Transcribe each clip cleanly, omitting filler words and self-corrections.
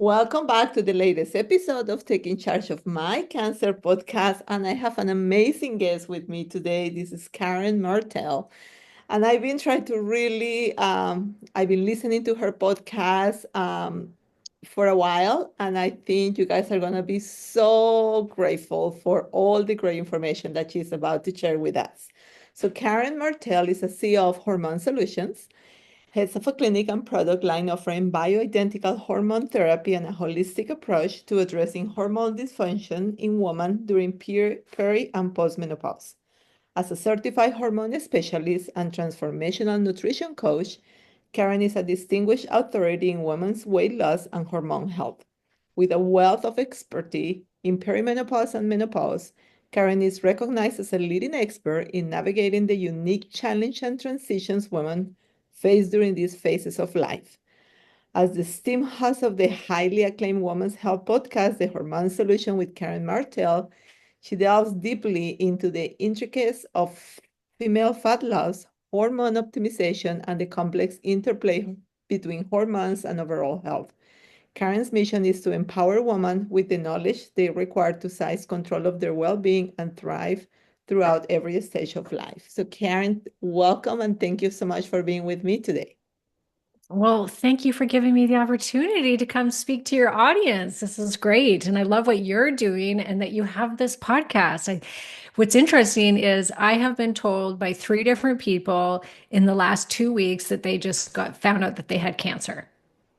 Welcome back to the latest episode of Taking Charge of My Cancer podcast. And I have an amazing guest with me today. This is Karen Martel. And I've been trying to really, I've been listening to her podcast for a while. And I think you guys are going to be so grateful for all the great information that she's about to share with us. So, Karen Martel is a CEO of Hormone Solutions, heads of a clinic and product line offering bioidentical hormone therapy and a holistic approach to addressing hormone dysfunction in women during peri and postmenopause. As a certified hormone specialist and transformational nutrition coach, Karen is a distinguished authority in women's weight loss and hormone health. With a wealth of expertise in perimenopause and menopause, Karen is recognized as a leading expert in navigating the unique challenge and transitions women face during these phases of life. As the steam host of the highly acclaimed women's health podcast, The Hormone Solution with Karen Martel, she delves deeply into the intricacies of female fat loss, hormone optimization, and the complex interplay between hormones and overall health. Karen's mission is to empower women with the knowledge they require to seize control of their well-being and thrive throughout every stage of life. So Karen, welcome and thank you so much for being with me today. Well, thank you for giving me the opportunity to come speak to your audience. This is great. And I love what you're doing and that you have this podcast. What's interesting is I have been told by three different people in the last 2 weeks that they just got found out that they had cancer.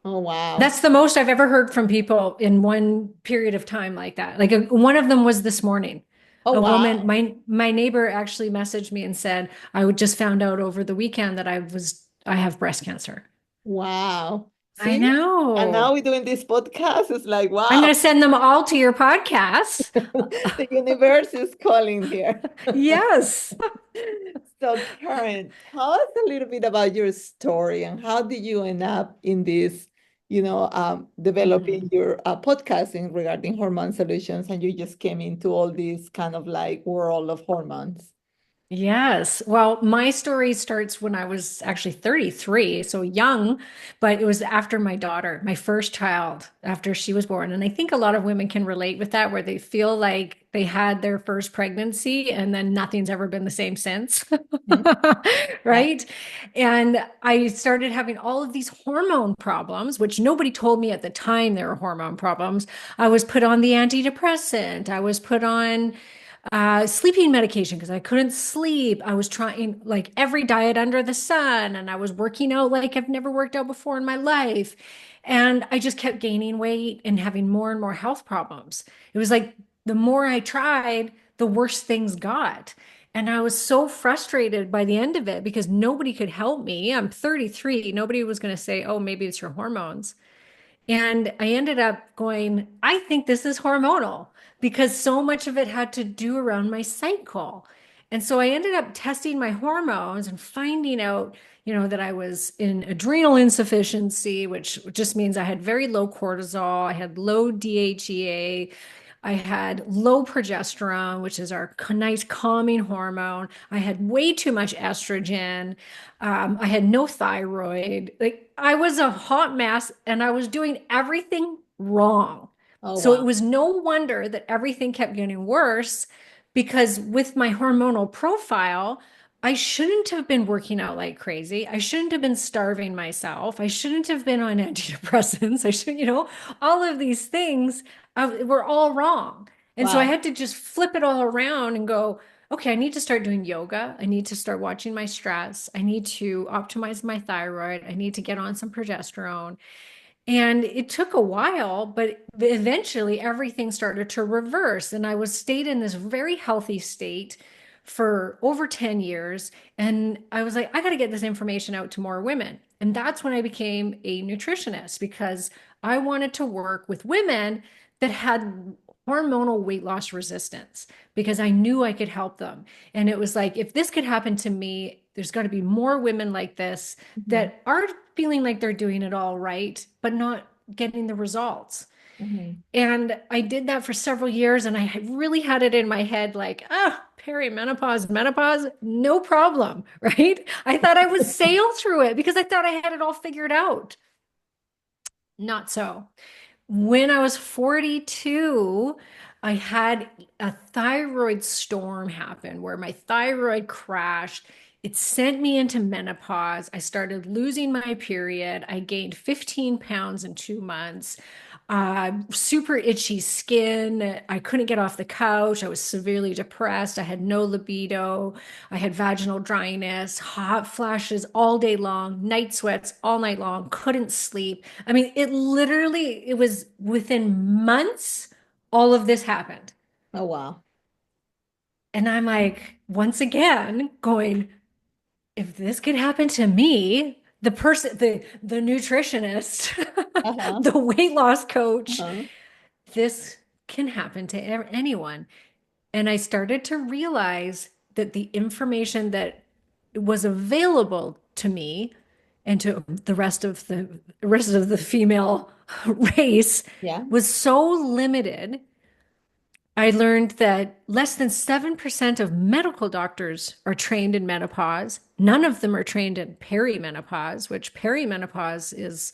Oh, wow. That's the most I've ever heard from people in one period of time like that. One of them was this morning. Oh, A woman, wow. my neighbor actually messaged me and said, I would just found out over the weekend that I have breast cancer. Wow. I See? And now know. we're doing this podcast. It's like, I'm wow, going to send them all to your podcast. the universe is calling here. Yes. So, Karen, tell us a little bit about your story and how did you end up in this, developing Mhm. your podcasting regarding hormone solutions, and you just came into all this kind of like world of hormones. Yes. Well, my story starts when I was actually 33, so young, but it was after my daughter, my first child, after she was born. And I think a lot of women can relate with that, where they feel like they had their first pregnancy and then nothing's ever been the same since. Mhm. Yeah. Right. And I started having all of these hormone problems, which nobody told me at the time there were hormone problems. I was put on the antidepressant. I was put on sleeping medication because I couldn't sleep. I was trying like every diet under the sun, and I was working out like I've never worked out before in my life. And I just kept gaining weight and having more and more health problems. It was like the more I tried, the worse things got. And I was so frustrated by the end of it because nobody could help me. I'm 33. Nobody was going to say, oh, maybe it's your hormones. And I ended up going, I think this is hormonal because so much of it had to do around my cycle. And so I ended up testing my hormones and finding out, that I was in adrenal insufficiency, which just means I had very low cortisol, I had low DHEA, I had low progesterone, which is our nice calming hormone. I had way too much estrogen. I had no thyroid. Like I was a hot mess and I was doing everything wrong. Oh, So wow. it was no wonder that everything kept getting worse because with my hormonal profile, I shouldn't have been working out like crazy. I shouldn't have been starving myself. I shouldn't have been on antidepressants. I should, all of these things were all wrong. And so I Wow. had to just flip it all around and go, okay, I need to start doing yoga. I need to start watching my stress. I need to optimize my thyroid. I need to get on some progesterone. And it took a while, but eventually everything started to reverse. And I was stayed in this very healthy state for over 10 years. And I was like, I got to get this information out to more women. And that's when I became a nutritionist because I wanted to work with women that had hormonal weight loss resistance because I knew I could help them. And it was like, if this could happen to me, there's got to be more women like this Mhm. that are feeling like they're doing it all right, but not getting the results. Mhm. And I did that for several years, and I really had it in my head like, perimenopause, menopause, no problem, right? I thought I would sail through it because I thought I had it all figured out. Not so. When I was 42, I had a thyroid storm happen where my thyroid crashed. It sent me into menopause. I started losing my period. I gained 15 pounds in 2 months. Super itchy skin. I couldn't get off the couch. I was severely depressed. I had no libido. I had vaginal dryness, hot flashes all day long, night sweats all night long, couldn't sleep. I mean, it was within months, all of this happened. Oh, wow. And I'm like, once again, going, if this could happen to me, the nutritionist, Uh-huh. the weight loss coach, Uh-huh. this can happen to anyone. And I started to realize that the information that was available to me and to the rest of the female race Yeah. was so limited. I learned that less than 7% of medical doctors are trained in menopause. None of them are trained in perimenopause, which perimenopause is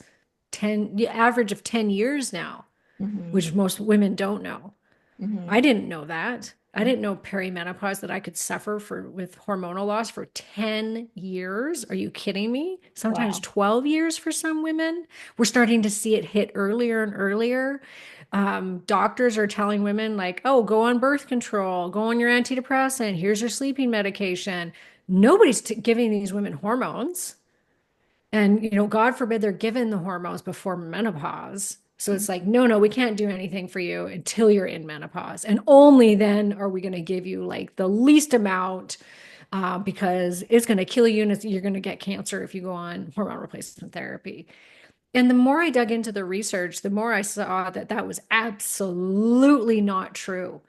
10, the average of 10 years now, Mm-hmm. which most women don't know. I Mm-hmm. didn't know that. I didn't know perimenopause that I could suffer with hormonal loss for 10 years. Are you kidding me? Sometimes Wow. 12 years for some women. We're starting to see it hit earlier and earlier. Doctors are telling women, like, oh, go on birth control, go on your antidepressant, here's your sleeping medication. Nobody's giving these women hormones. And, God forbid they're given the hormones before menopause. So it's like, no, no, we can't do anything for you until you're in menopause. And only then are we going to give you like the least amount because it's going to kill you and you're going to get cancer if you go on hormone replacement therapy. And the more I dug into the research, the more I saw that that was absolutely not true.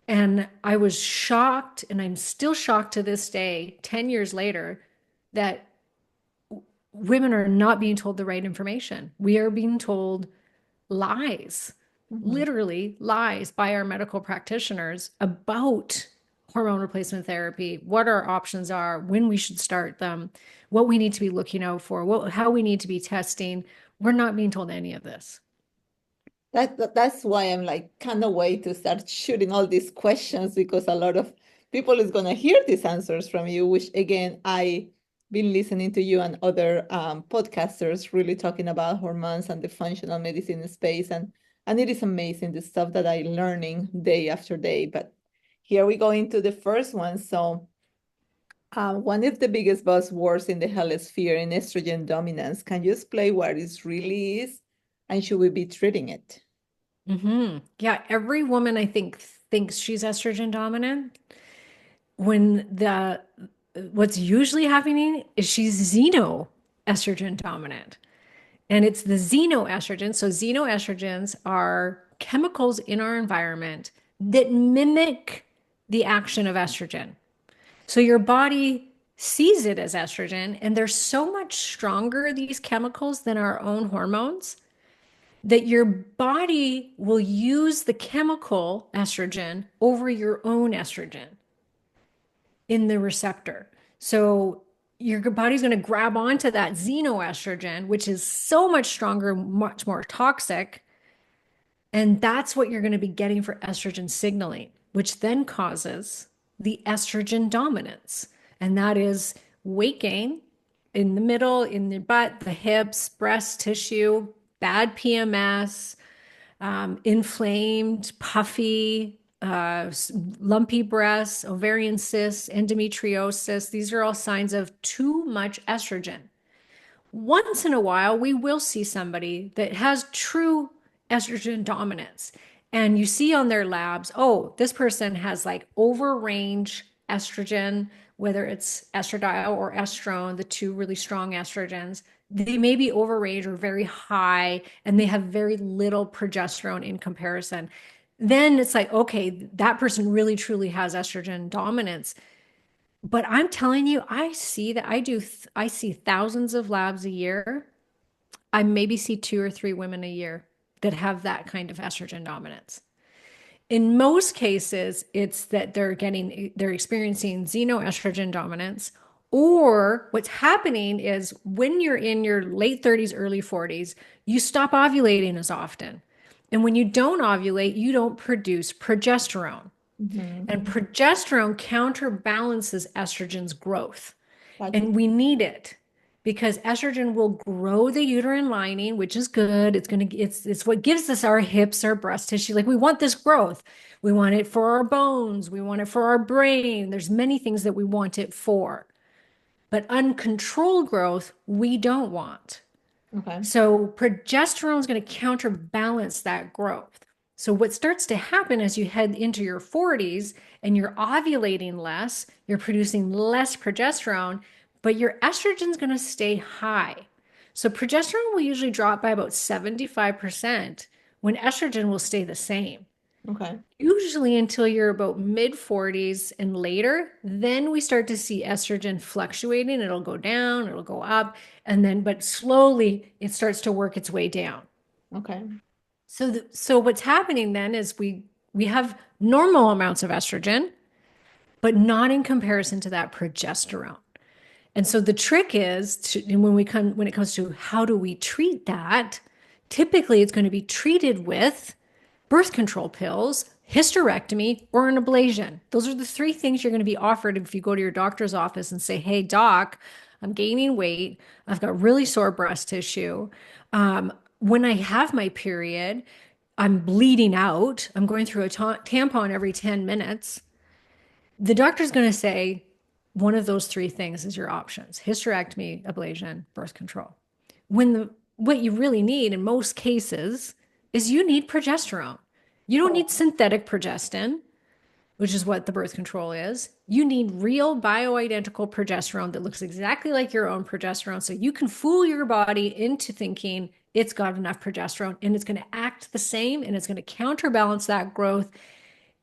And I was shocked, and I'm still shocked to this day, 10 years later, that women are not being told the right information. We are being told lies, Mm-hmm. literally lies by our medical practitioners about hormone replacement therapy, what our options are, when we should start them, what we need to be looking out for, how we need to be testing. We're not being told any of this. That's why I'm like kind of wait to start shooting all these questions because a lot of people is gonna hear these answers from you, which again I been listening to you and other podcasters really talking about hormones and the functional medicine space and it is amazing the stuff that I learning day after day. But here we go into the first one. So one of the biggest buzzwords in the health sphere in estrogen dominance. Can you explain what it really is and should we be treating it? Yeah, every woman I think thinks she's estrogen dominant when the what's usually happening is she's xenoestrogen dominant. And it's the xenoestrogens. So xenoestrogens are chemicals in our environment that mimic the action of estrogen. So your body sees it as estrogen, and they're so much stronger, these chemicals, than our own hormones, that your body will use the chemical estrogen over your own estrogen in the receptor. So your body's going to grab onto that xenoestrogen, which is so much stronger, much more toxic. And that's what you're going to be getting for estrogen signaling, which then causes the estrogen dominance. And that is weight gain in the middle, in the butt, the hips, breast tissue, bad PMS, inflamed, puffy, lumpy breasts, ovarian cysts, endometriosis. These are all signs of too much estrogen. Once in a while, we will see somebody that has true estrogen dominance. And you see on their labs, oh, this person has like over range estrogen, whether it's estradiol or estrone, the two really strong estrogens. They may be over range or very high, and they have very little progesterone in comparison. Then it's like, okay, that person really truly has estrogen dominance. But I'm telling you, I see that I see thousands of labs a year. I maybe see 2 or 3 women a year that have that kind of estrogen dominance. In most cases, it's that they're experiencing xenoestrogen dominance, or what's happening is when you're in your late 30s, early 40s, you stop ovulating as often. And when you don't ovulate, you don't produce progesterone. Mm-hmm. And progesterone counterbalances estrogen's growth. Got you. And we need it because estrogen will grow the uterine lining, which is good. It's what gives us our hips, our breast tissue. Like we want this growth. We want it for our bones, we want it for our brain. There's many things that we want it for. But uncontrolled growth, we don't want. Okay. So progesterone is going to counterbalance that growth. So what starts to happen as you head into your 40s and you're ovulating less, you're producing less progesterone, but your estrogen is going to stay high. So progesterone will usually drop by about 75% when estrogen will stay the same. Okay. Usually until you're about mid 40s and later, then we start to see estrogen fluctuating. It'll go down, it'll go up, and then, but slowly it starts to work its way down. Okay. So what's happening then is we have normal amounts of estrogen, but not in comparison to that progesterone. And so the trick is when it comes to how do we treat that, typically it's going to be treated with birth control pills, hysterectomy, or an ablation. Those are the three things you're going to be offered if you go to your doctor's office and say, "Hey, doc, I'm gaining weight. I've got really sore breast tissue. When I have my period, I'm bleeding out. I'm going through a tampon every 10 minutes." The doctor's going to say, one of those three things is your options: hysterectomy, ablation, birth control. What you really need in most cases is you need progesterone. You don't need Oh, synthetic progestin, which is what the birth control is. You need real bioidentical progesterone that looks exactly like your own progesterone. So you can fool your body into thinking it's got enough progesterone and it's going to act the same and it's going to counterbalance that growth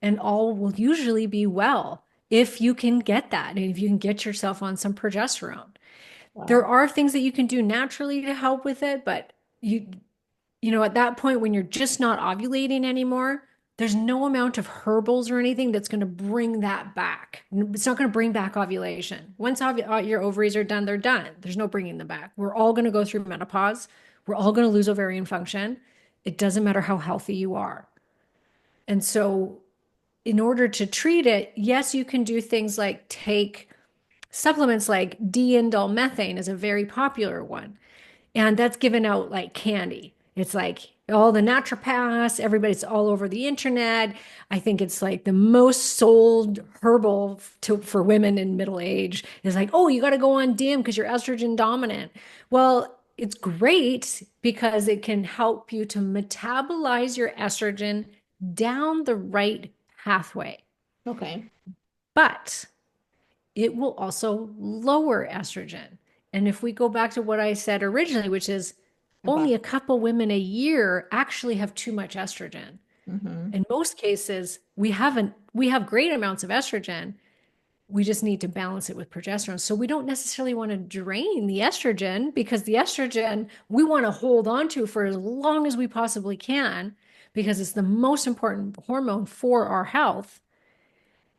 and all will usually be well if you can get that and if you can get yourself on some progesterone. There wow. are things that you can do naturally to help with it, but at that point when you're just not ovulating anymore, there's no amount of herbals or anything that's going to bring that back. It's not going to bring back ovulation. Once your ovaries are done, they're done. There's no bringing them back. We're all going to go through menopause. We're all going to lose ovarian function. It doesn't matter how healthy you are. And so, in order to treat it, yes, you can do things like take supplements like D-indole methane is a very popular one. And that's given out like candy. It's like all the naturopaths, everybody's all over the internet. I think it's like the most sold herbal for women in middle age is like, oh, you got to go on DIM because you're estrogen dominant. Well, it's great because it can help you to metabolize your estrogen down the right pathway. Okay. But it will also lower estrogen. And if we go back to what I said originally, which is About. only a couple women a year actually have too much estrogen. Mm-hmm. In most cases, we have great amounts of estrogen. We just need to balance it with progesterone. So we don't necessarily want to drain the estrogen because the estrogen we want to hold on to for as long as we possibly can because it's the most important hormone for our health.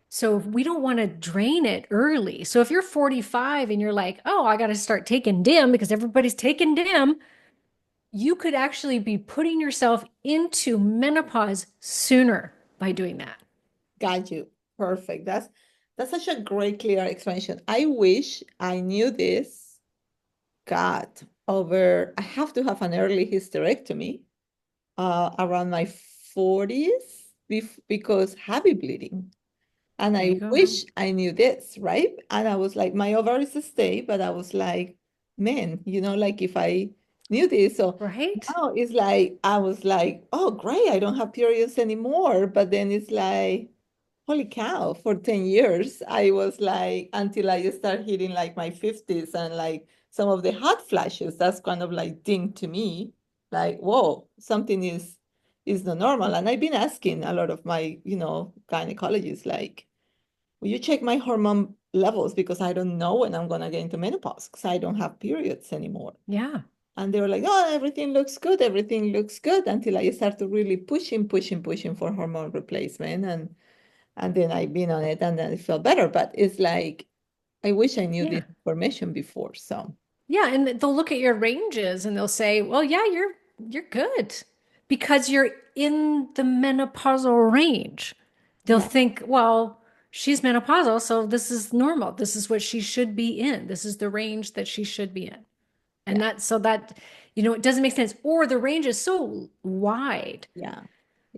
So we don't want to drain it early. So if you're 45 and you're like, oh, I got to start taking DIM because everybody's taking DIM, you could actually be putting yourself into menopause sooner by doing that. Got you. Perfect. That's such a great, clear explanation. I wish I knew this. God, I have to have an early hysterectomy around my 40s because heavy bleeding. And There you I go. wish I knew this, right? And I was like, my ovaries stay, but I was like, man, like if I knew this. So Right? now it's like, I was like, oh, great, I don't have periods anymore. But then it's like, holy cow, for 10 years, I was like, until I start hitting like my 50s and like some of the hot flashes, that's kind of like ding to me, like, whoa, something is not normal. And I've been asking a lot of my, gynecologists, like, will you check my hormone levels? Because I don't know when I'm gonna get into menopause because I don't have periods anymore. Yeah. And they were like, oh, everything looks good until I start to really pushing for hormone replacement. And then I've been on it and then it felt better. But it's like, I wish I knew this Yeah. information before. So Yeah. And they'll look at your ranges and they'll say, well, yeah, you're good. because you're in the menopausal range. They'll Yeah, think, well, she's menopausal, so this is normal. This is what she should be in. This is the range that she should be in. And yeah, that, so that, it doesn't make sense. Or the range is so wide, yeah,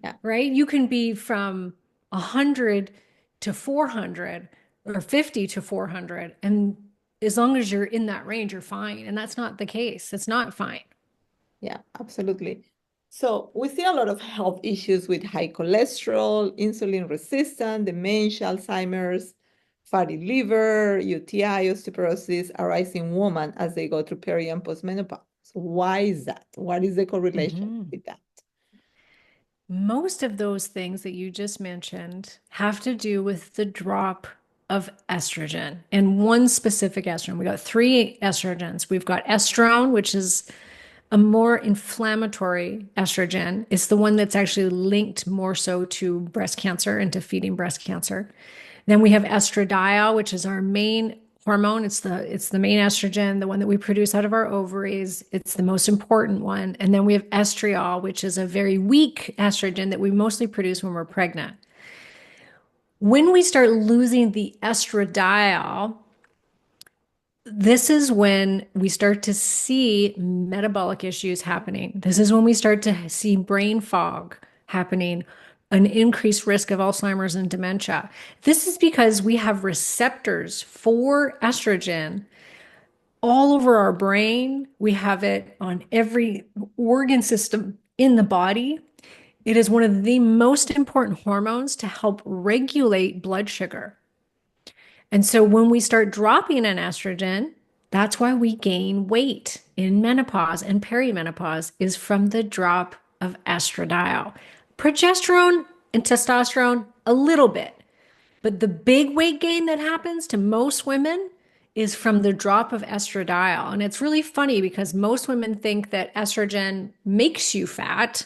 yeah, right? You can be from 100 to 400 or 50 to 400. And as long as you're in that range, you're fine. And that's not the case. It's not fine. yeah, absolutely. So we see a lot of health issues with high cholesterol, insulin resistant, dementia, Alzheimer's, fatty liver, UTI, osteoporosis arise in women as they go through peri and postmenopause. So why is that? What is the correlation Mhm. with that? Most of those things that you just mentioned have to do with the drop of estrogen and one specific estrogen. We got three estrogens. We've got estrone, which is a more inflammatory estrogen. It's the one that's actually linked more so to breast cancer and to feeding breast cancer. Then we have estradiol, which is our main hormone. It's the main estrogen, the one that we produce out of our ovaries. It's the most important one. And then we have estriol, which is a very weak estrogen that we mostly produce when we're pregnant. When we start losing the estradiol, this is when we start to see metabolic issues happening. This is when we start to see brain fog happening, an increased risk of Alzheimer's and dementia. This is because we have receptors for estrogen all over our brain. We have it on every organ system in the body. It is one of the most important hormones to help regulate blood sugar. And so when we start dropping an estrogen, that's why we gain weight in menopause and perimenopause is from the drop of estradiol. Progesterone and testosterone, a little bit. But the big weight gain that happens to most women is from the drop of estradiol. And it's really funny because most women think that estrogen makes you fat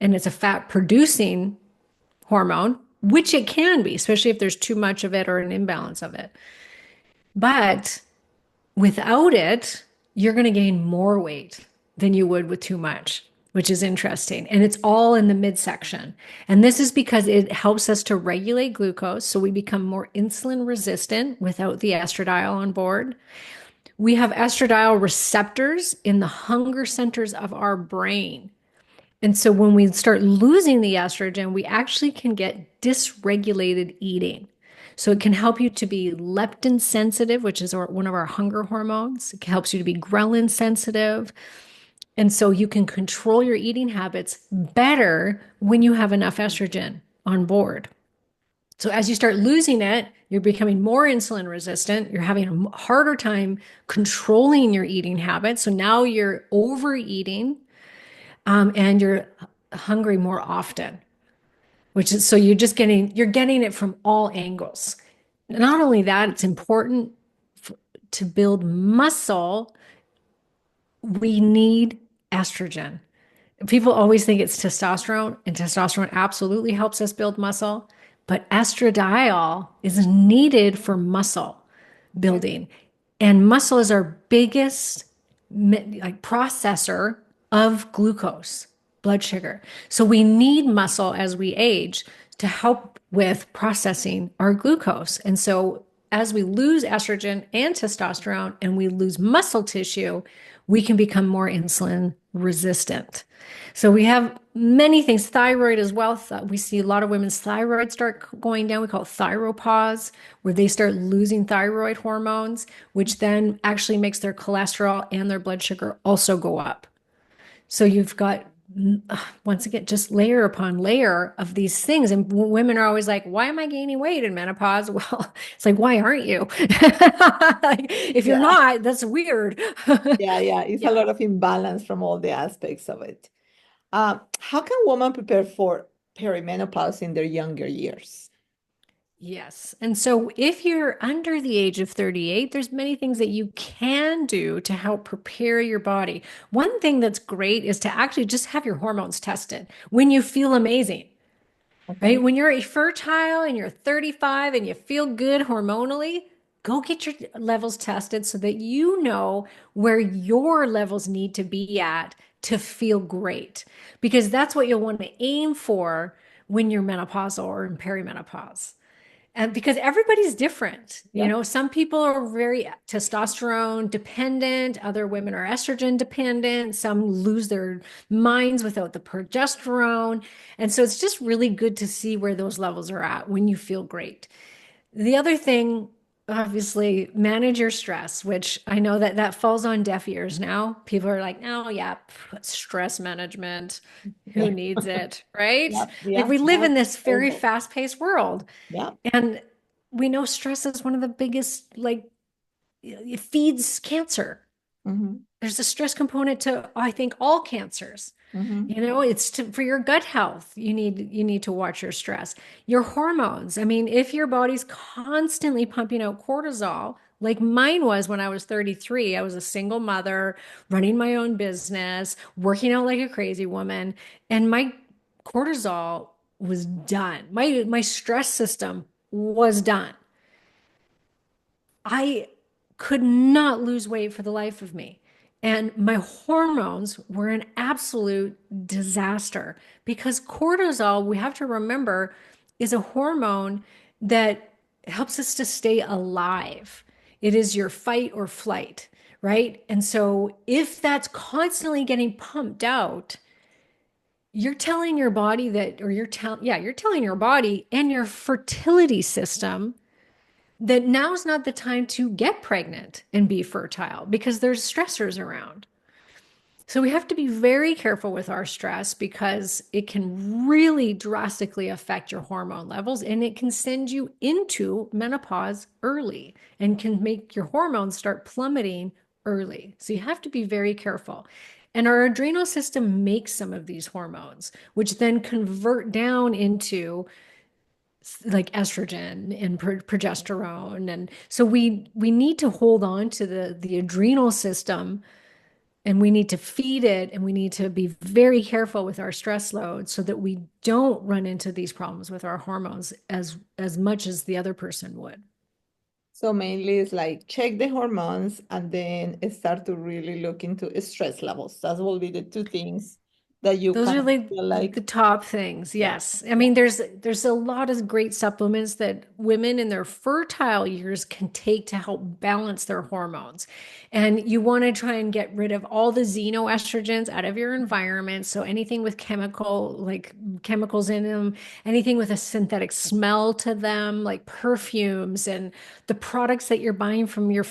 and it's a fat producing hormone, which it can be, especially if there's too much of it or an imbalance of it. But without it, you're going to gain more weight than you would with too much, which is interesting. And it's all in the midsection. And this is because it helps us to regulate glucose. So we become more insulin resistant without the estradiol on board. We have estradiol receptors in the hunger centers of our brain. And so when we start losing the estrogen, we actually can get dysregulated eating. So it can help you to be leptin sensitive, which is one of our hunger hormones. It helps you to be ghrelin sensitive. And so you can control your eating habits better when you have enough estrogen on board. So as you start losing it, you're becoming more insulin resistant. You're having a harder time controlling your eating habits. So now you're overeating and you're hungry more often, which is so you're getting it from all angles. Not only that, it's important to build muscle. We need estrogen. People always think it's testosterone, and testosterone absolutely helps us build muscle, but estradiol is needed for muscle Yeah. building. And muscle is our biggest processor of glucose, blood sugar. So we need muscle as we age to help with processing our glucose. And so as we lose estrogen and testosterone and we lose muscle tissue, we can become more insulin resistant. So we have many things, thyroid as well. We see a lot of women's thyroid start going down. We call it thyropause, where they start losing thyroid hormones, which then actually makes their cholesterol and their blood sugar also go up. So you've got, once again, just layer upon layer of these things. And women are always like, why am I gaining weight in menopause? Well, it's like, why aren't you? Like, if you're Yeah. not, that's weird. Yeah, yeah. It's a Yeah. lot of imbalance from all the aspects of it. How can women prepare for perimenopause in their younger years? Yes. And so if you're under the age of 38, there's many things that you can do to help prepare your body. One thing that's great is to actually just have your hormones tested when you feel amazing, right? Okay. When you're fertile and you're 35 and you feel good hormonally, go get your levels tested so that you know where your levels need to be at to feel great because that's what you'll want to aim for when you're menopausal or in perimenopause. And because everybody's different, Yeah. some people are very testosterone dependent, other women are estrogen dependent, some lose their minds without the progesterone. And so it's just really good to see where those levels are at when you feel great. The other thing, obviously, manage your stress, which I know that that falls on deaf ears now. People are like, oh, yeah, stress management. Who Yeah. needs it? Right? Yeah. Like Yeah. we live Yeah. in this very Terrible. fast-paced world. Yeah. And we know stress is one of the biggest, like, it feeds cancer. Mm-hmm. There's a stress component to, I think, all cancers. Mm-hmm. It's for your gut health. You need to watch your stress, your hormones. I mean, if your body's constantly pumping out cortisol, like mine was when I was 33, I was a single mother, running my own business, working out like a crazy woman, and my cortisol was done. My stress system was done. I could not lose weight for the life of me. And my hormones were an absolute disaster because cortisol, we have to remember, is a hormone that helps us to stay alive. It is your fight or flight, right? And so if that's constantly getting pumped out, you're telling your body that, or you're telling your body and your fertility system that now's not the time to get pregnant and be fertile because there's stressors around. So we have to be very careful with our stress because it can really drastically affect your hormone levels and it can send you into menopause early and can make your hormones start plummeting early. So you have to be very careful. And our adrenal system makes some of these hormones, which then convert down into like estrogen and progesterone. And so we need to hold on to the adrenal system and we need to feed it and we need to be very careful with our stress load so that we don't run into these problems with our hormones as much as the other person would. So mainly it's like check the hormones and then start to really look into stress levels. That will be the two things that you Those kind are of like feel the like, top things. yeah, Yes. I yeah, mean, there's a lot of great supplements that women in their fertile years can take to help balance their hormones. And you want to try and get rid of all the xenoestrogens out of your environment. So anything with like chemicals in them, anything with a synthetic smell to them, like perfumes and the products that you're buying from your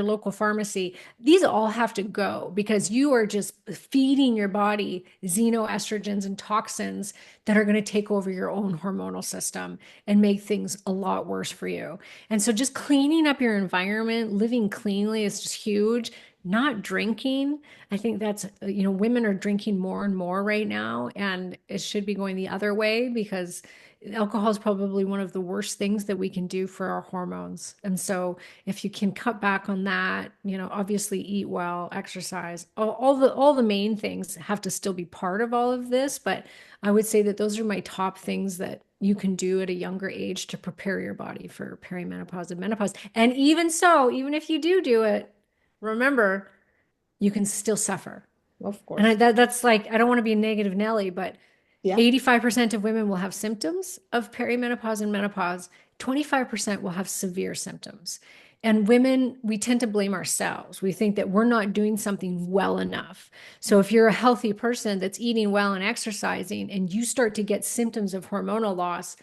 local pharmacy, these all have to go because you are just feeding your body xenoestrogens and toxins that are going to take over your own hormonal system and make things a lot worse for you. And so just cleaning up your environment, living cleanly is just huge. Not drinking. I think that's, women are drinking more and more right now, and it should be going the other way because alcohol is probably one of the worst things that we can do for our hormones. And so if you can cut back on that, obviously eat well, exercise, all the main things have to still be part of all of this, but I would say that those are my top things that you can do at a younger age to prepare your body for perimenopause and menopause. And even so, even if you do it, remember, you can still suffer. of And course. that's like, I don't want to be a negative Nelly, but Yeah. 85% of women will have symptoms of perimenopause and menopause. 25% will have severe symptoms. And women, we tend to blame ourselves. We think that we're not doing something well enough. So if you're a healthy person that's eating well and exercising and you start to get symptoms of hormonal loss,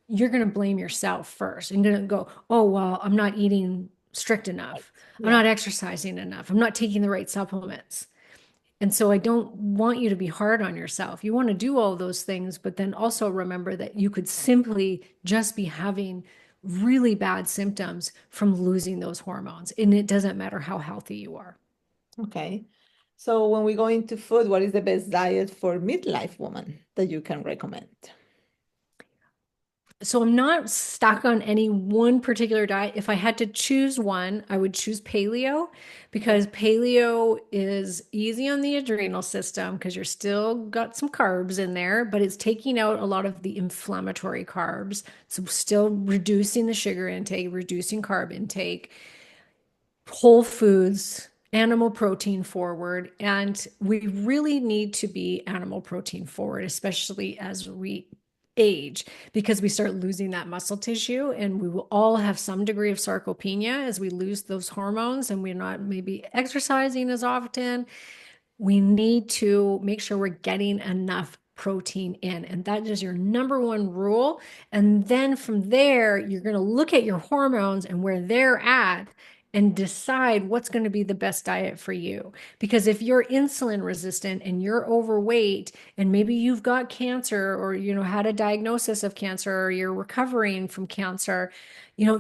you're going to blame yourself first and going to go, oh, well, I'm not eating strict Right. enough. I'm Yeah. not exercising enough. I'm not taking the right supplements. And so I don't want you to be hard on yourself. You want to do all those things, but then also remember that you could simply just be having really bad symptoms from losing those hormones. And it doesn't matter how healthy you are. Okay. So when we go into food, what is the best diet for midlife woman that you can recommend? So I'm not stuck on any one particular diet. If I had to choose one, I would choose paleo Okay. because paleo is easy on the adrenal system because you're still got some carbs in there, but it's taking out a lot of the inflammatory carbs. So still reducing the sugar intake, reducing carb intake, whole foods, animal protein forward. And we really need to be animal protein forward, especially as we age, because we start losing that muscle tissue. And we will all have some degree of sarcopenia as we lose those hormones and we're not maybe exercising as often. We need to make sure we're getting enough protein in. And that is your number one rule. And then from there, you're going to look at your hormones and where they're at and decide what's going to be the best diet for you. Because if you're insulin resistant and you're overweight and maybe you've got cancer or had a diagnosis of cancer or you're recovering from cancer,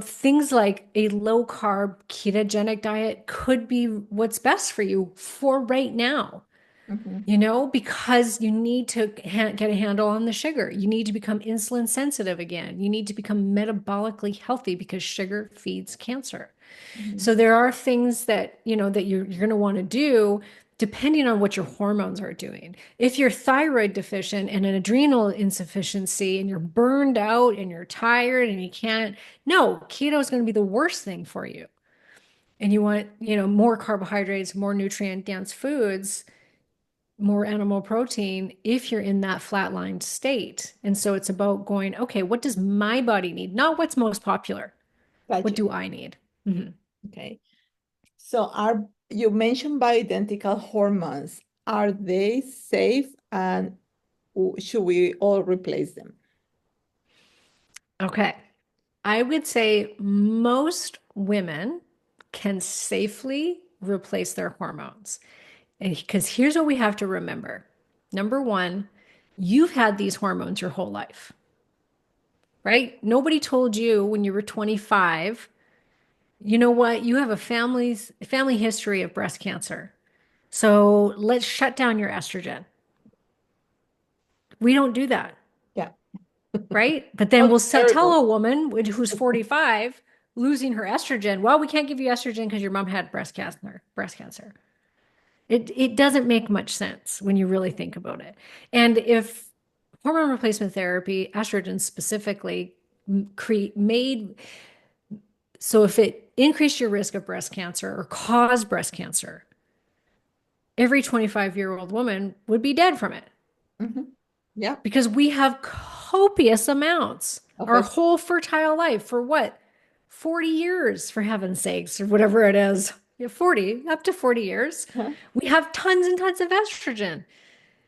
things like a low carb ketogenic diet could be what's best for you for right now, Mhm, because you need to get a handle on the sugar. You need to become insulin sensitive again. You need to become metabolically healthy because sugar feeds cancer. mhm. So there are things that, that you're going to want to do depending on what your hormones are doing. If you're thyroid deficient and an adrenal insufficiency and you're burned out and you're tired and you can't, no, keto is going to be the worst thing for you. And you want, more carbohydrates, more nutrient dense foods, more animal protein if you're in that flatlined state. And so it's about going, okay, what does my body need? Not what's most popular. What Gotcha. do I need? Mhm. Okay. So are you mentioned bioidentical hormones? Are they safe and should we all replace them? Okay. I would say most women can safely replace their hormones. Because here's what we have to remember. Number one, you've had these hormones your whole life, right? Nobody told you when you were 25, you know what? You have a family history of breast cancer. So let's shut down your estrogen. We don't do that, Yeah. right? But then Oh, we'll tell terrible. a woman who's 45 losing her estrogen, well, we can't give you estrogen because your mom had breast cancer. Breast cancer. It doesn't make much sense when you really think about it. And if hormone replacement therapy, estrogen specifically, create made so if it increased your risk of breast cancer or caused breast cancer, every 25-year-old woman would be dead from it Mhm. Yeah. because we have copious amounts Of our it. whole fertile life for what? 40 years, for heaven's sakes, or whatever it is. Yeah, 40, up to 40 years. Huh? We have tons and tons of estrogen.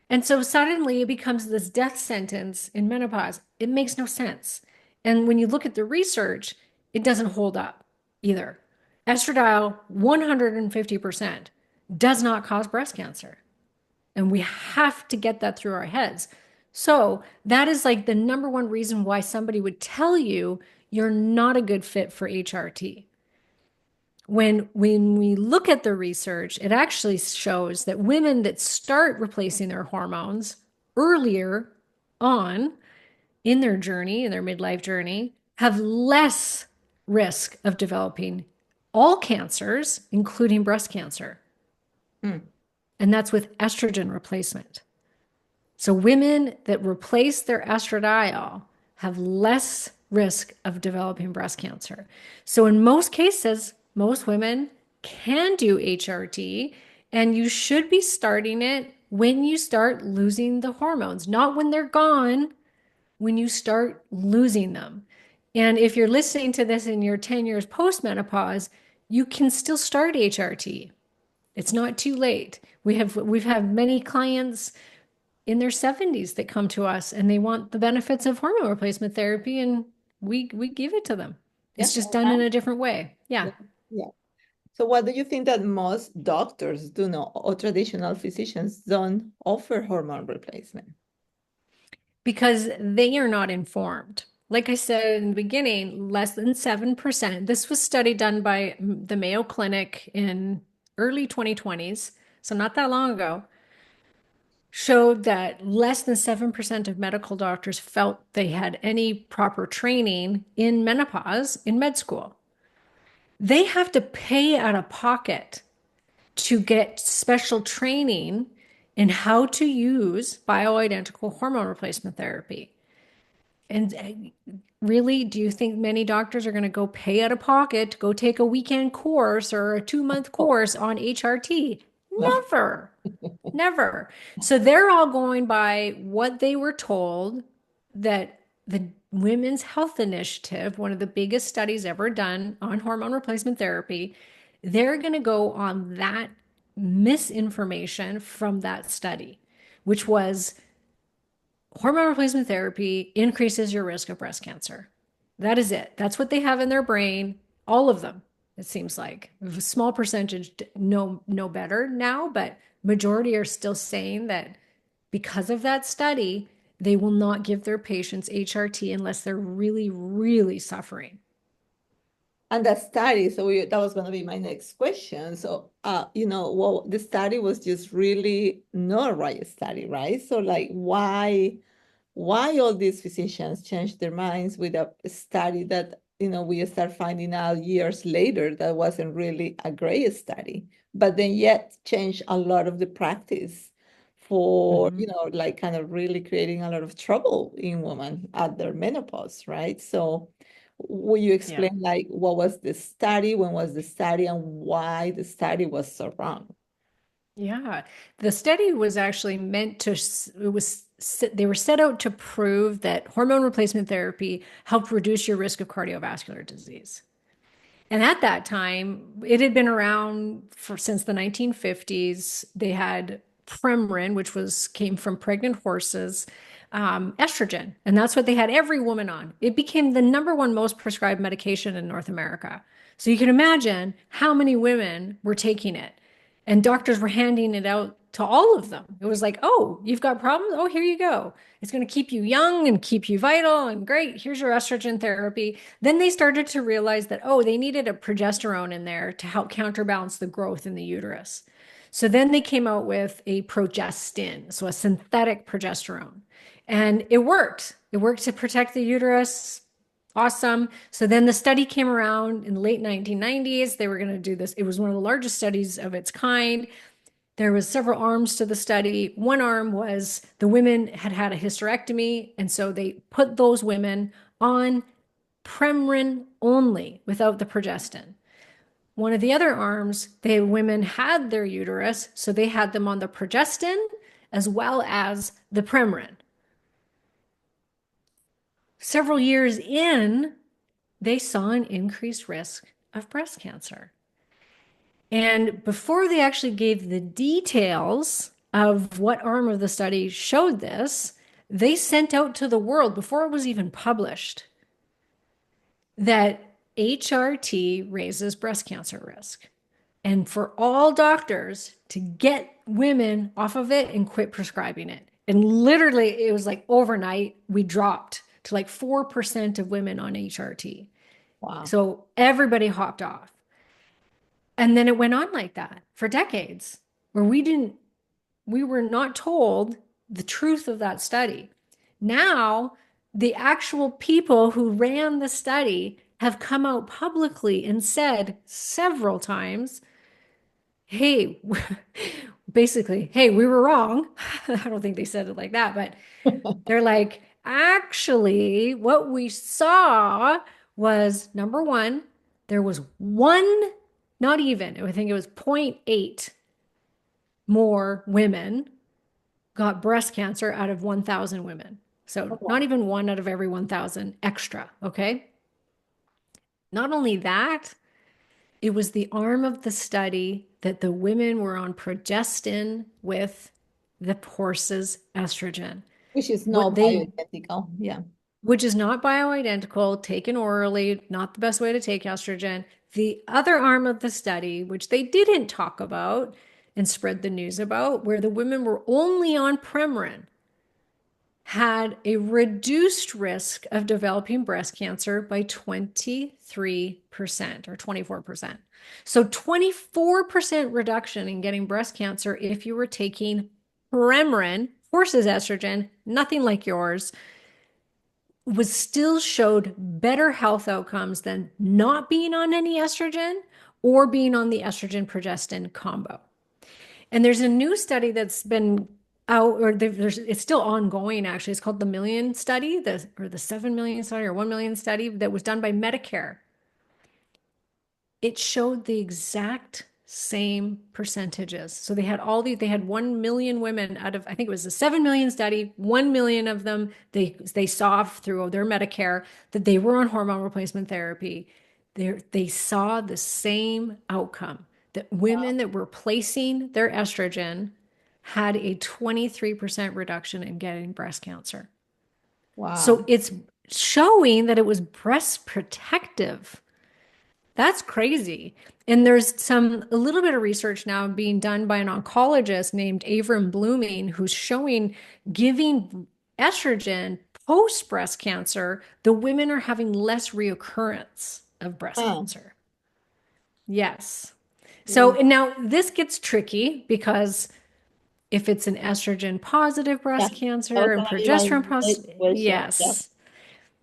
And so suddenly it becomes this death sentence in menopause. It makes no sense. And when you look at the research, it doesn't hold up either. Estradiol, 150%, does not cause breast cancer. And we have to get that through our heads. So that is like the number one reason why somebody would tell you you're not a good fit for HRT. When we look at the research, it actually shows that women that start replacing their hormones earlier on in their journey, in their midlife journey, have less risk of developing all cancers, including breast cancer. Mm. And that's with estrogen replacement. So women that replace their estradiol have less risk of developing breast cancer. So in most cases, most women can do HRT, and you should be starting it when you start losing the hormones, not when they're gone, when you start losing them. And if you're listening to this in your 10 years postmenopause, you can still start HRT. It's not too late. We've had many clients in their 70s that come to us and they want the benefits of hormone replacement therapy, and we give it to them. Yeah. It's just done in a different way. Yeah. Yeah. Yeah. So what do you think that most doctors do not, or traditional physicians don't offer hormone replacement? Because they are not informed. Like I said in the beginning, less than 7%. This was study done by the Mayo Clinic in early 2020s, so not that long ago, showed that less than 7% of medical doctors felt they had any proper training in menopause in med school. They have to pay out of pocket to get special training in how to use bioidentical hormone replacement therapy. And really, do you think many doctors are going to go pay out of pocket to go take a weekend course or a 2 month Oh, course on HRT? no. Never, never. So they're all going by what they were told that the Women's Health Initiative, one of the biggest studies ever done on hormone replacement therapy, they're going to go on that misinformation from that study, which was hormone replacement therapy increases your risk of breast cancer. That is it. That's what they have in their brain. All of them, it seems like. A small percentage know better now, but majority are still saying that because of that study, they will not give their patients HRT unless they're really, really suffering. And that study, so that was going to be my next question. So, well, the study was just really not a right study, right? So, like, why all these physicians changed their minds with a study that, we start finding out years later that wasn't really a great study, but then yet changed a lot of the practice for, Mhm. like kind of really creating a lot of trouble in women at their menopause, right? So will you Yeah. explain like what was the study, when was the study, and why the study was so wrong? Yeah. The study was actually meant to, they were set out to prove that hormone replacement therapy helped reduce your risk of cardiovascular disease. And at that time, it had been around for since the 1950s. They had Premarin, which was came from pregnant horses, estrogen, and that's what they had every woman on. It became the number one most prescribed medication in North America. So you can imagine how many women were taking it, and doctors were handing it out to all of them. It was like, oh, you've got problems? Oh, here you go. It's going to keep you young and keep you vital and great. Here's your estrogen therapy. Then they started to realize that, oh, they needed a progesterone in there to help counterbalance the growth in the uterus. So then they came out with a progestin, so a synthetic progesterone. And it worked. It worked to protect the uterus. Awesome. So then the study came around in the late 1990s. They were going to do this. It was one of the largest studies of its kind. There was several arms to the study. One arm was the women had had a hysterectomy, and so they put those women on Premarin only without the progestin. One of the other arms, the women had their uterus, so they had them on the progestin as well as the Premarin. Several years in, they saw an increased risk of breast cancer. And before they actually gave the details of what arm of the study showed this, they sent out to the world before it was even published that HRT raises breast cancer risk. And for all doctors to get women off of it and quit prescribing it. And literally, it was like overnight, we dropped to like 4% of women on HRT. Wow. So everybody hopped off. And then it went on like that for decades, where we were not told the truth of that study. Now, the actual people who ran the study have come out publicly and said several times, hey, basically, hey, we were wrong. I don't think they said it like that, but they're like, actually, what we saw was number one, there was one, not even, I think it was zero point 0.8 more women got breast cancer out of 1,000 women. So Oh, not wow. even one out of every 1,000 extra. Okay. Not only that, it was the arm of the study that the women were on progestin with the horse's estrogen. Which is What not they bioidentical. Yeah. which is not bioidentical, taken orally, not the best way to take estrogen. The other arm of the study, which they didn't talk about and spread the news about, where the women were only on Premarin, had a reduced risk of developing breast cancer by 23% or 24%. So 24% reduction in getting breast cancer if you were taking Premarin, horse's estrogen, nothing like yours, was still showed better health outcomes than not being on any estrogen or being on the estrogen progestin combo. And there's a new study that's been out, or it's still ongoing actually. It's called the Million Study, the 7 million study or 1 million study that was done by Medicare. It showed the exact same percentages. So they had 1 million women out of, I think it was a 7 million study, 1 million of them, they saw through their Medicare that they were on hormone replacement therapy. They saw the same outcome, that women that were placing their estrogen had a 23% reduction in getting breast cancer. So Wow. it's showing that it was breast protective. That's crazy. And there's a little bit of research now being done by an oncologist named Avram Blooming, who's showing giving estrogen post breast cancer, the women are having less reoccurrence of breast Ah, cancer. Yes. So mm, and now this gets tricky because if it's an estrogen positive yeah, breast that was cancer and gonna be my progesterone next positive, question. Yeah. yes,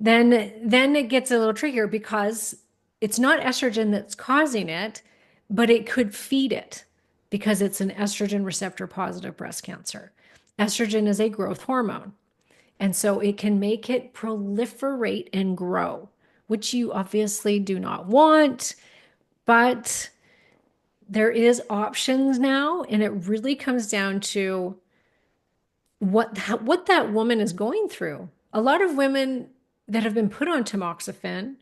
then it gets a little trickier because it's not estrogen that's causing it, but it could feed it because it's an estrogen receptor positive breast cancer. Estrogen is a growth hormone, and so it can make it proliferate and grow, which you obviously do not want, but there is options now, and it really comes down to what that woman is going through. A lot of women that have been put on tamoxifen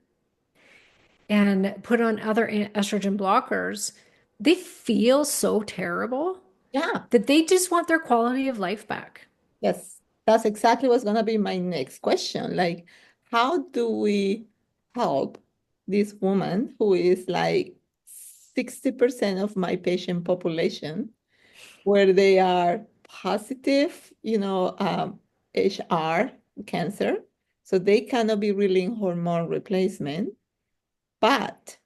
and put on other estrogen blockers, they feel so terrible Yeah. that they just want their quality of life back. Yes. That's exactly what's gonna be my next question. Like, how do we help this woman who is like 60% of my patient population, where they are positive, HR cancer. So they cannot be really in hormone replacement. But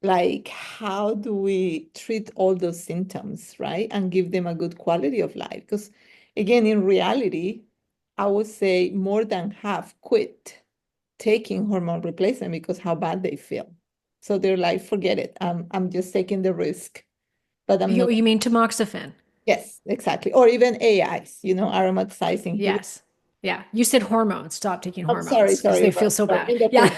like, how do we treat all those symptoms, right? And give them a good quality of life? Because again, in reality, I would say more than half quit taking hormone replacement because how bad they feel. So they're like, forget it. I'm just taking the risk, but I'm not. You mean tamoxifen? Yes, exactly. Or even AIs, aromatizing. Yes. Yeah. You said hormones. Stop taking I'm sorry, hormones because sorry, they feel so bad. endocrine,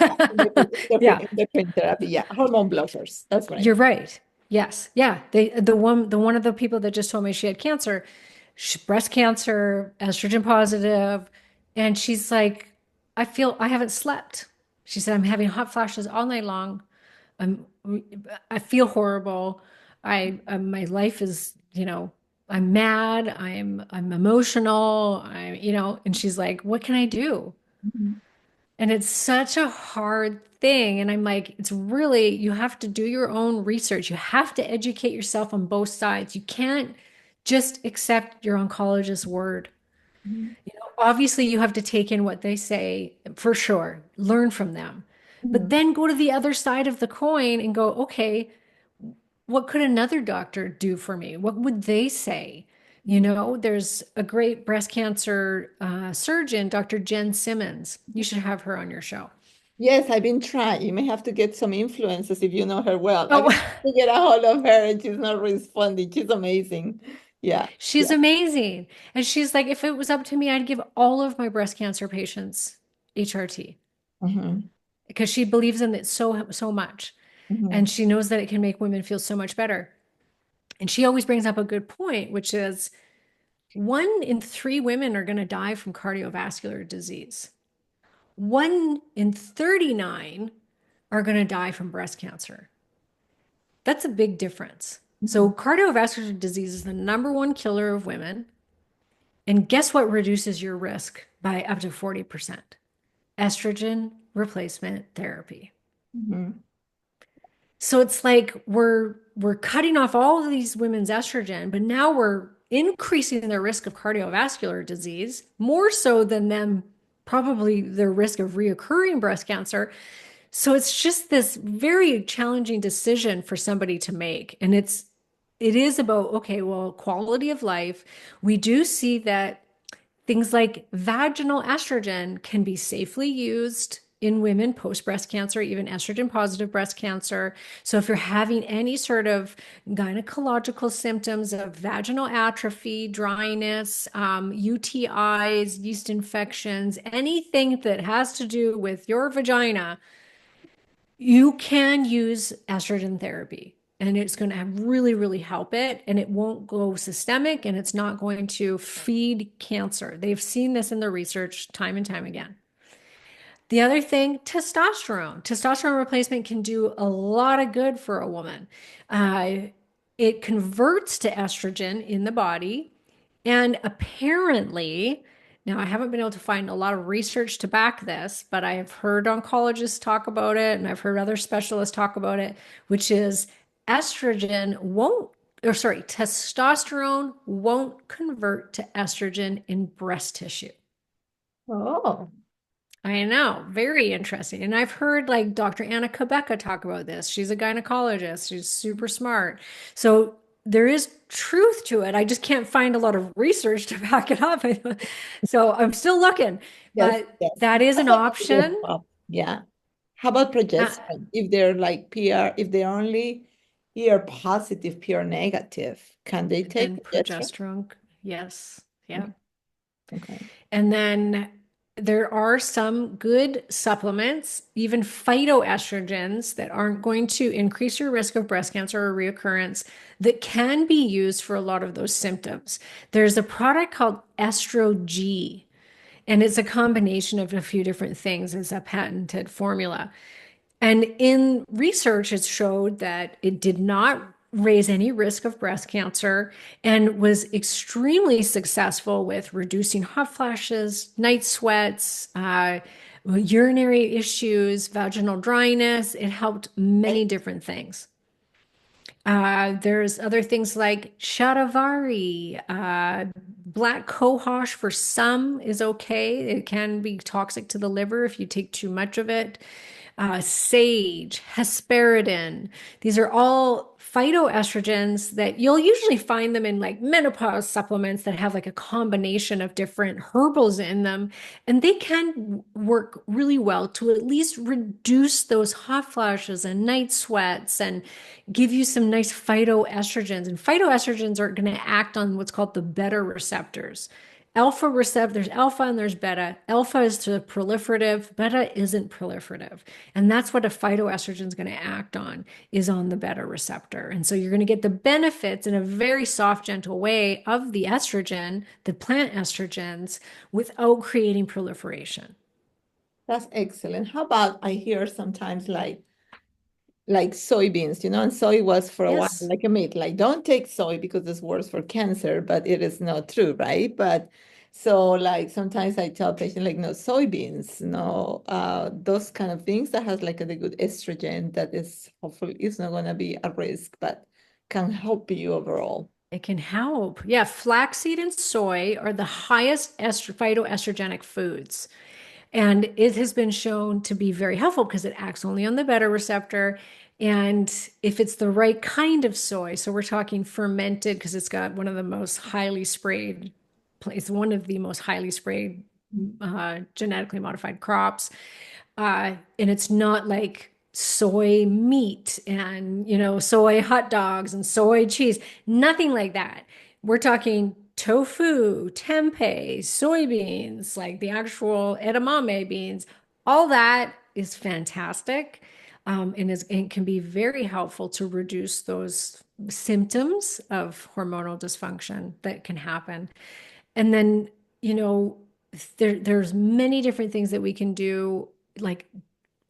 Yeah. Yeah. endocrine therapy. Yeah, hormone blockers. That's right. You're right. Yes. Yeah. The one of the people that just told me she had cancer, breast cancer, estrogen positive, and she's like, I haven't slept. She said, I'm having hot flashes all night long. I'm, I feel horrible. My life is, I'm mad. I'm emotional. and she's like, what can I do? Mhm. And it's such a hard thing. And I'm like, it's really, you have to do your own research. You have to educate yourself on both sides. You can't just accept your oncologist's word. Mhm. Obviously, you have to take in what they say for sure, learn from them. But Mhm. then go to the other side of the coin and go, okay, what could another doctor do for me? What would they say? There's a great breast cancer surgeon, Dr. Jen Simmons. You should have her on your show. Yes, I've been trying. You may have to get some influences if you know her well. I've Oh, been trying to get a hold of her and she's not responding. She's amazing. Yeah. she's Yeah. amazing. And she's like, if it was up to me, I'd give all of my breast cancer patients HRT Hmm. because she believes in it so much. Hmm. And she knows that it can make women feel so much better. And she always brings up a good point, which is 1 in 3 women are going to die from cardiovascular disease. 1 in 39 are going to die from breast cancer. That's a big difference. Hmm. So, cardiovascular disease is the number one killer of women. And guess what reduces your risk by up to 40%? Estrogen replacement therapy. Hmm. So it's like we're cutting off all of these women's estrogen, but now we're increasing their risk of cardiovascular disease more so than them probably their risk of reoccurring breast cancer. So it's just this very challenging decision for somebody to make. And it is about, okay, well, quality of life. We do see that things like vaginal estrogen can be safely used in women post breast cancer, even estrogen positive breast cancer. So if you're having any sort of gynecological symptoms of vaginal atrophy, dryness, UTIs, yeast infections, anything that has to do with your vagina, you can use estrogen therapy. And it's going to really, really help it. And it won't go systemic and it's not going to feed cancer. They've seen this in the research time and time again. The other thing, testosterone. Testosterone replacement can do a lot of good for a woman. Uh, it converts to estrogen in the body. And apparently, now I haven't been able to find a lot of research to back this, but I have heard oncologists talk about it and I've heard other specialists talk about it, which is estrogen won't, or sorry, testosterone won't convert to estrogen in breast tissue. Oh, I know, very interesting. And I've heard like Dr. Anna Kabeka talk about this. She's a gynecologist, she's super smart. So there is truth to it. I just can't find a lot of research to back it up. So I'm still looking, yes, but yes. that is an That's a good option. thought. Yeah. How about Uh, progesterone? If they're like PR, if they're only PR positive, PR negative, can they take then progesterone? progesterone, yes. Yeah. Okay. Okay. And then there are some good supplements, even phytoestrogens, that aren't going to increase your risk of breast cancer or reoccurrence, that can be used for a lot of those symptoms. There's a product called Estro G, and it's a combination of a few different things. It's a patented formula. And in research, it showed that it did not raise any risk of breast cancer and was extremely successful with reducing hot flashes, night sweats, urinary issues, vaginal dryness. It helped many different things. There's other things like shatavari, black cohosh for some is okay. It can be toxic to the liver if you take too much of it. Sage, hesperidin. These are all phytoestrogens that you'll usually find them in like menopause supplements that have like a combination of different herbals in them. And they can work really well to at least reduce those hot flashes and night sweats and give you some nice phytoestrogens. And phytoestrogens are going to act on what's called the beta receptors. Alpha receptor, there's alpha and there's beta. Alpha is to proliferative, beta isn't proliferative. And that's what a phytoestrogen is going to act on, is on the beta receptor. And so you're going to get the benefits in a very soft, gentle way of the estrogen, the plant estrogens, without creating proliferation. That's excellent. How about I hear sometimes like soybeans, and soy was for a while Yes. like a myth, like don't take soy because it's worse for cancer, but it is not true, right? But so like sometimes I tell patients like no soybeans, no those kind of things that has like a good estrogen that is hopefully it's not gonna be a risk, but can help you overall. It can help. Yeah, flaxseed and soy are the highest phytoestrogenic foods. And it has been shown to be very helpful because it acts only on the beta receptor. And if it's the right kind of soy, so we're talking fermented because it's got one of the most highly sprayed, it's one of the most highly sprayed genetically modified crops. And it's not like soy meat and, soy hot dogs and soy cheese, nothing like that. We're talking tofu, tempeh, soybeans, like the actual edamame beans. All that is fantastic, and can be very helpful to reduce those symptoms of hormonal dysfunction that can happen. And then, you know, there's many different things that we can do, like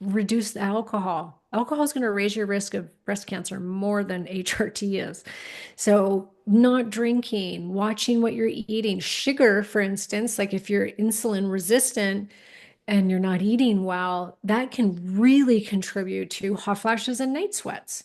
reduce the alcohol. Alcohol is going to raise your risk of breast cancer more than HRT is. So, not drinking, watching what you're eating, sugar, for instance, like if you're insulin resistant and you're not eating well, that can really contribute to hot flashes and night sweats.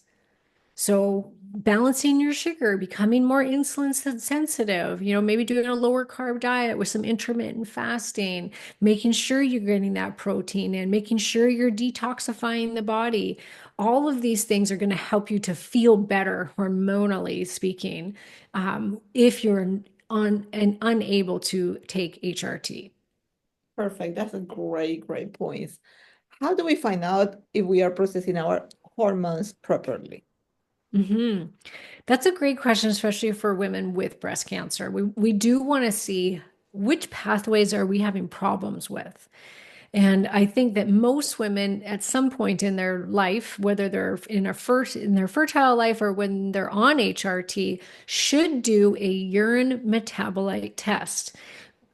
So balancing your sugar, becoming more insulin sensitive, maybe doing a lower carb diet with some intermittent fasting, making sure you're getting that protein in, making sure you're detoxifying the body. All of these things are going to help you to feel better, hormonally speaking, if you're on and unable to take HRT. Perfect. That's a great point. How do we find out if we are processing our hormones properly? Hmm. That's a great question, especially for women with breast cancer. We do want to see which pathways are we having problems with. And I think that most women at some point in their life, whether they're in their fertile life or when they're on HRT, should do a urine metabolite test,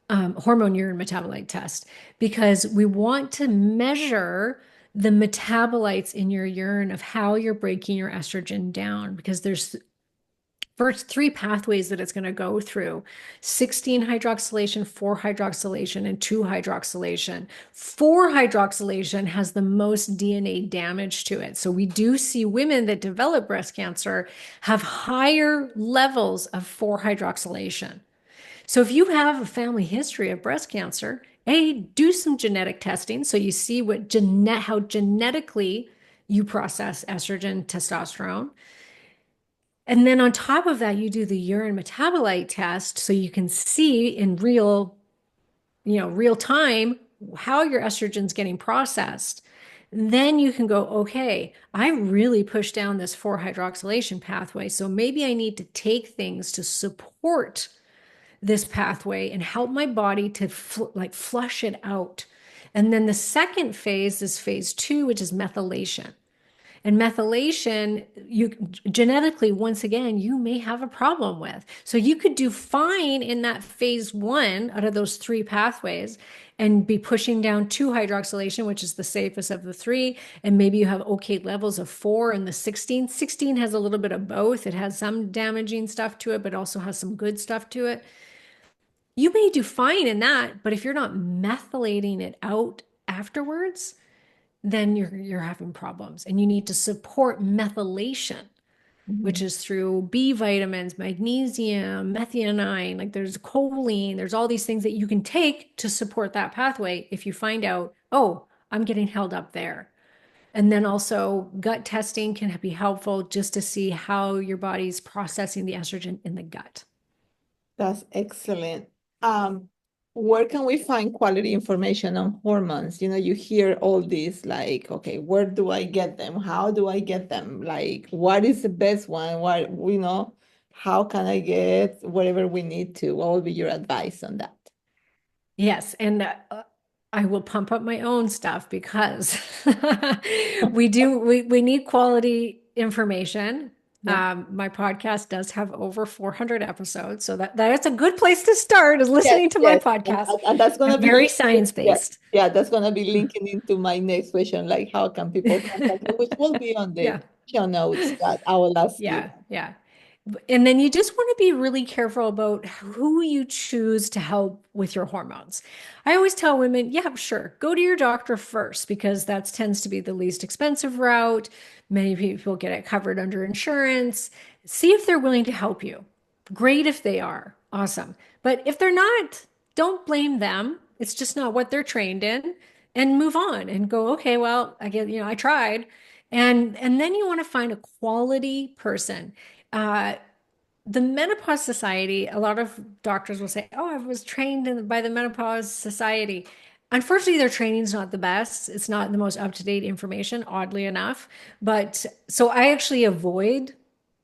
hormone urine metabolite test, because we want to measure the metabolites in your urine of how you're breaking your estrogen down, because there's first three pathways that it's going to go through: 16 hydroxylation, 4 hydroxylation, and 2 hydroxylation. 4 hydroxylation has the most DNA damage to it. So we do see women that develop breast cancer have higher levels of 4 hydroxylation. So if you have a family history of breast cancer, do some genetic testing so you see how genetically you process estrogen, testosterone. And then on top of that, you do the urine metabolite test so you can see in real time how your estrogen's getting processed. Then you can go, okay, I really pushed down this 4 hydroxylation pathway. So maybe I need to take things to support this pathway and help my body to flush it out. And then the second phase is phase 2, which is methylation. And methylation, you genetically, once again, you may have a problem with. So you could do fine in that phase 1 out of those 3 pathways and be pushing down 2 hydroxylation, which is the safest of the 3. And maybe you have okay levels of 4 and the 16. 16 has a little bit of both. It has some damaging stuff to it, but also has some good stuff to it. You may do fine in that, but if you're not methylating it out afterwards, then you're having problems, and you need to support methylation, which Mhm. is through B vitamins, magnesium, methionine, like there's choline, there's all these things that you can take to support that pathway if you find out, oh, I'm getting held up there. And then also gut testing can be helpful just to see how your body's processing the estrogen in the gut. That's excellent. Um, where can we find quality information on hormones? You hear all these like, okay, where do I get them? How do I get them? Like, what is the best one? How can I get whatever we need to? What will be your advice on that? Yes, and I will pump up my own stuff because we need quality information. Yeah. My podcast does have over 400 episodes, so that's a good place to start is Yes, listening to my yes. And, podcast. and that's gonna I'm be very linking, yeah, science-based. yeah, that's gonna be linking into my next question, like how can people contact you, which will be on the Yeah. show notes that I will ask you. Yeah, yeah. And then you just want to be really careful about who you choose to help with your hormones. I always tell women, yeah, sure, go to your doctor first because that tends to be the least expensive route. Many people get it covered under insurance. See if they're willing to help you. Great if they are. Awesome. But if they're not, don't blame them. It's just not what they're trained in, and move on and go, okay, well, I get, I tried. And then you want to find a quality person. Uh, the Menopause Society, a lot of doctors will say, "Oh, I was trained by the Menopause Society." Unfortunately, their training is not the best. It's not the most up-to-date information, oddly enough. But so I actually avoid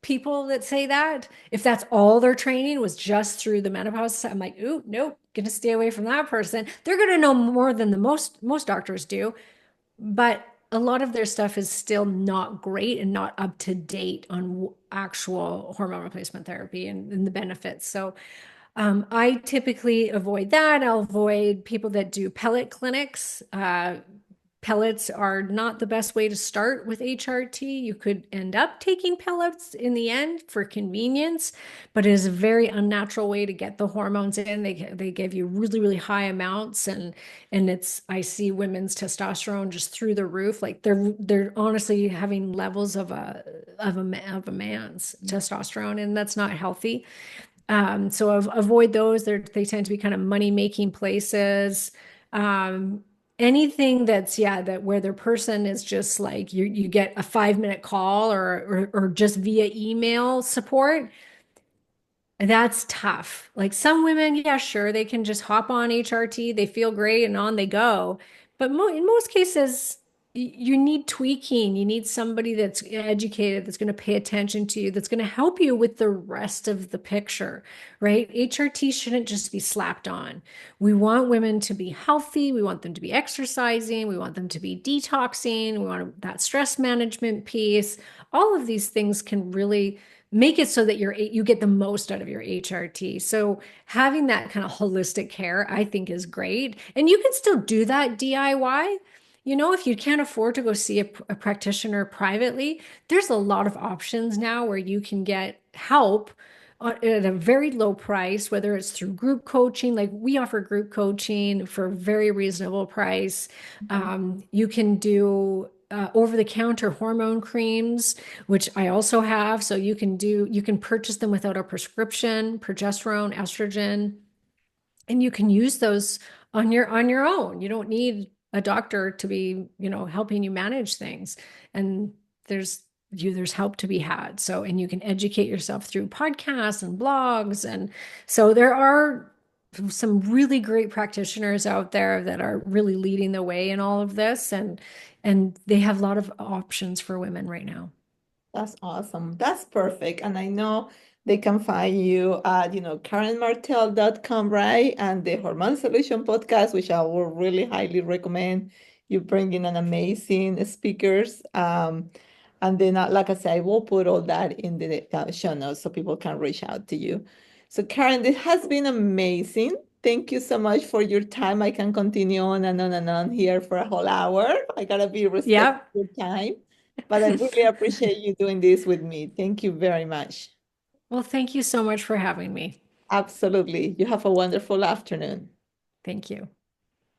people that say that. If that's all their training was just through the menopause, I'm like, ooh, nope, gonna stay away from that person. They're gonna know more than the most doctors do, but a lot of their stuff is still not great and not up to date on actual hormone replacement therapy and the benefits. So I typically avoid that. I'll avoid people that do pellet clinics. Pellets are not the best way to start with HRT. You could end up taking pellets in the end for convenience, but it is a very unnatural way to get the hormones in. They give you really, really high amounts, and I see women's testosterone just through the roof. Like they're honestly having levels of a man's testosterone, and that's not healthy. So avoid those. They tend to be kind of money making places. Um, Anything that's, yeah, that where their person is just like you get a 5 minute call or just via email support. That's tough. Like some women, yeah, sure, they can just hop on HRT, they feel great and on they go. But mo in most cases, you need tweaking. You need somebody that's educated, that's going to pay attention to you, that's going to help you with the rest of the picture, right? HRT shouldn't just be slapped on. We want women to be healthy. We want them to be exercising. We want them to be detoxing. We want that stress management piece. All of these things can really make it so that you get the most out of your HRT. So having that kind of holistic care, I think, is great. And you can still do that DIY. If you can't afford to go see a practitioner privately, there's a lot of options now where you can get help at a very low price, whether it's through group coaching. Like we offer group coaching for a very reasonable price. Mhm. You can do over-the-counter hormone creams, which I also have. So you can purchase them without a prescription, progesterone, estrogen, and you can use those on your own. You don't need a doctor to be, helping you manage things. And there's there's help to be had. So, and you can educate yourself through podcasts and blogs. And so there are some really great practitioners out there that are really leading the way in all of this. And they have a lot of options for women right now. That's awesome. That's perfect. And I know they can find you at, KarenMartel.com, right? And the Hormone Solution podcast, which I will really highly recommend. You bring in an amazing speakers. And then, like I said, I will put all that in the show notes so people can reach out to you. So, Karen, this has been amazing. Thank you so much for your time. I can continue on and on and on here for a whole hour. I gotta be respectful Yep. of your time. But I really appreciate you doing this with me. Thank you very much. Well, thank you so much for having me. Absolutely. You have a wonderful afternoon. Thank you.